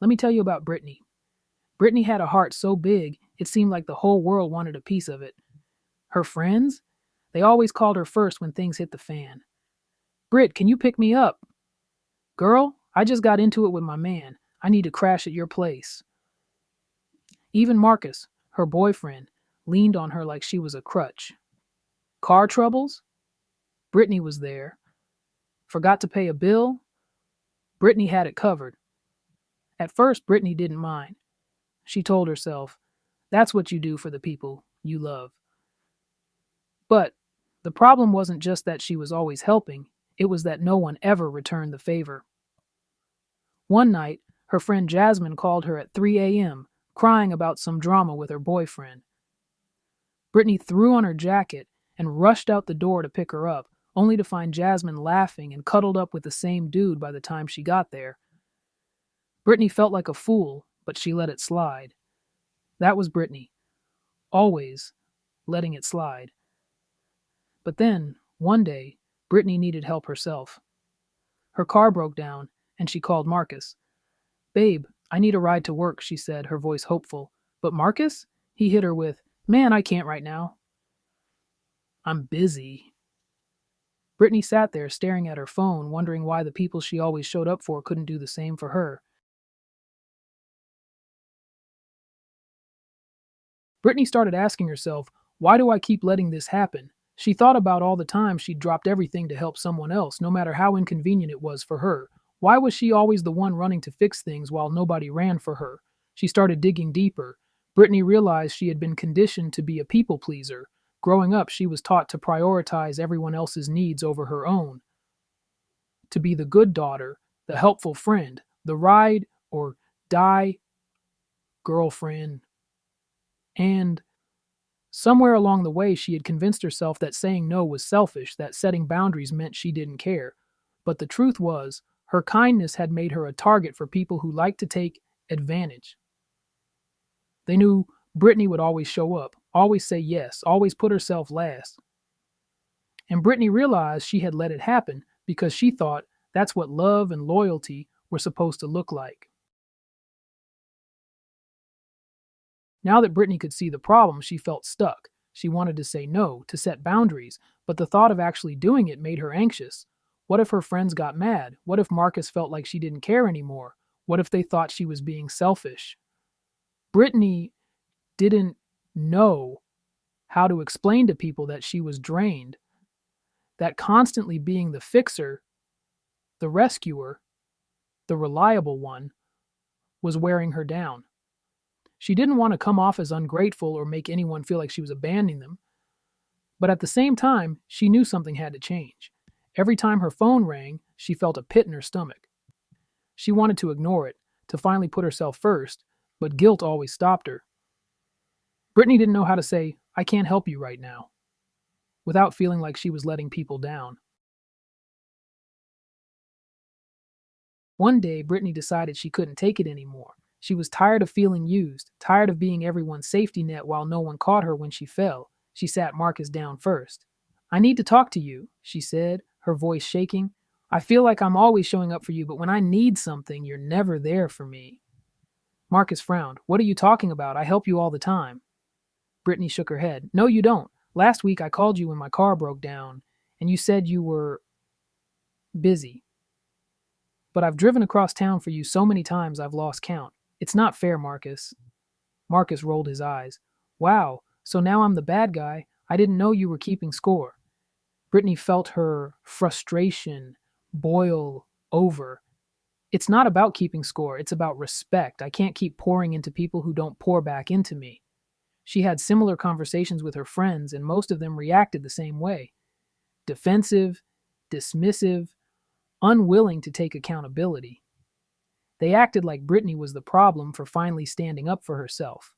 Let me tell you about Brittany. Brittany had a heart so big, it seemed like the whole world wanted a piece of it. Her friends? They always called her first when things hit the fan. Britt, can you pick me up? Girl, I just got into it with my man. I need to crash at your place. Even Marcus, her boyfriend, leaned on her like she was a crutch. Car troubles? Brittany was there. Forgot to pay a bill? Brittany had it covered. At first, Brittany didn't mind. She told herself, that's what you do for the people you love. But the problem wasn't just that she was always helping, it was that no one ever returned the favor. One night, her friend Jasmine called her at 3 a.m., crying about some drama with her boyfriend. Brittany threw on her jacket and rushed out the door to pick her up, only to find Jasmine laughing and cuddled up with the same dude by the time she got there. Brittany felt like a fool, but she let it slide. That was Brittany, always letting it slide. But then, one day, Brittany needed help herself. Her car broke down, and she called Marcus. Babe, I need a ride to work, she said, her voice hopeful. But Marcus? He hit her with, Man, I can't right now. I'm busy. Brittany sat there staring at her phone, wondering why the people she always showed up for couldn't do the same for her. Brittany started asking herself, why do I keep letting this happen? She thought about all the times she'd dropped everything to help someone else, no matter how inconvenient it was for her. Why was she always the one running to fix things while nobody ran for her? She started digging deeper. Brittany realized she had been conditioned to be a people pleaser. Growing up, she was taught to prioritize everyone else's needs over her own. To be the good daughter, the helpful friend, the ride or die girlfriend. And somewhere along the way, she had convinced herself that saying no was selfish, that setting boundaries meant she didn't care. But the truth was, her kindness had made her a target for people who liked to take advantage. They knew Brittany would always show up, always say yes, always put herself last. And Brittany realized she had let it happen because she thought that's what love and loyalty were supposed to look like. Now that Brittany could see the problem, she felt stuck. She wanted to say no, to set boundaries, but the thought of actually doing it made her anxious. What if her friends got mad? What if Marcus felt like she didn't care anymore? What if they thought she was being selfish? Brittany didn't know how to explain to people that she was drained, that constantly being the fixer, the rescuer, the reliable one, was wearing her down. She didn't want to come off as ungrateful or make anyone feel like she was abandoning them. But at the same time, she knew something had to change. Every time her phone rang, she felt a pit in her stomach. She wanted to ignore it, to finally put herself first, but guilt always stopped her. Brittany didn't know how to say, I can't help you right now, without feeling like she was letting people down. One day, Brittany decided she couldn't take it anymore. She was tired of feeling used, tired of being everyone's safety net while no one caught her when she fell. She sat Marcus down first. I need to talk to you, she said, her voice shaking. I feel like I'm always showing up for you, but when I need something, you're never there for me. Marcus frowned. What are you talking about? I help you all the time. Brittany shook her head. No, you don't. Last week I called you when my car broke down, and you said you were busy. But I've driven across town for you so many times I've lost count. It's not fair, Marcus. Marcus rolled his eyes. Wow, so now I'm the bad guy. I didn't know you were keeping score. Brittany felt her frustration boil over. It's not about keeping score, it's about respect. I can't keep pouring into people who don't pour back into me. She had similar conversations with her friends, and most of them reacted the same way. Defensive, dismissive, unwilling to take accountability. They acted like Brittany was the problem for finally standing up for herself.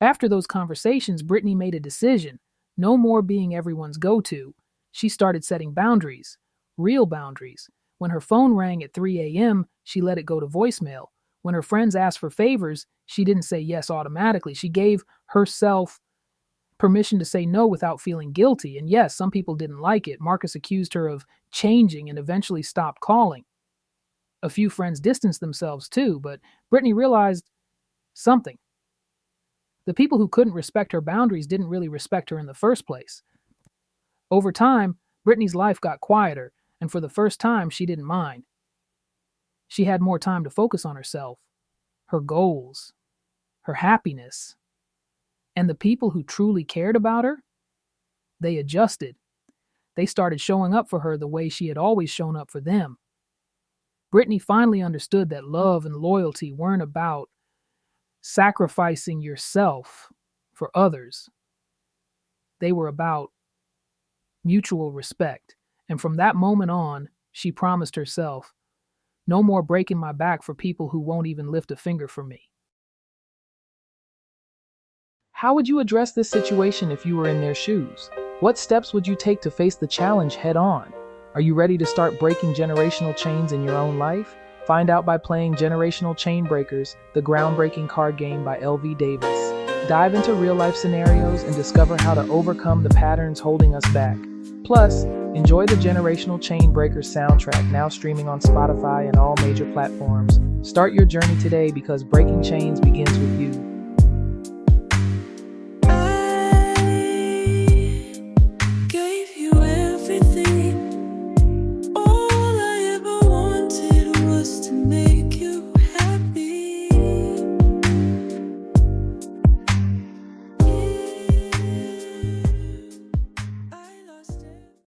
After those conversations, Brittany made a decision. No more being everyone's go-to. She started setting boundaries. Real boundaries. When her phone rang at 3 a.m., she let it go to voicemail. When her friends asked for favors, she didn't say yes automatically. She gave herself permission to say no without feeling guilty. And yes, some people didn't like it. Marcus accused her of changing and eventually stopped calling. A few friends distanced themselves too, but Brittany realized something. The people who couldn't respect her boundaries didn't really respect her in the first place. Over time, Brittany's life got quieter, and for the first time, she didn't mind. She had more time to focus on herself, her goals, her happiness. And the people who truly cared about her, they adjusted. They started showing up for her the way she had always shown up for them. Brittany finally understood that love and loyalty weren't about sacrificing yourself for others. They were about mutual respect. And from that moment on, she promised herself, no more breaking my back for people who won't even lift a finger for me. How would you address this situation if you were in their shoes? What steps would you take to face the challenge head on? Are you ready to start breaking generational chains in your own life? Find out by playing Generational Chain Breakers, the groundbreaking card game by L.V. Davis. Dive into real-life scenarios and discover how to overcome the patterns holding us back. Plus, enjoy the Generational Chain Breakers soundtrack, now streaming on Spotify and all major platforms. Start your journey today because breaking chains begins with you.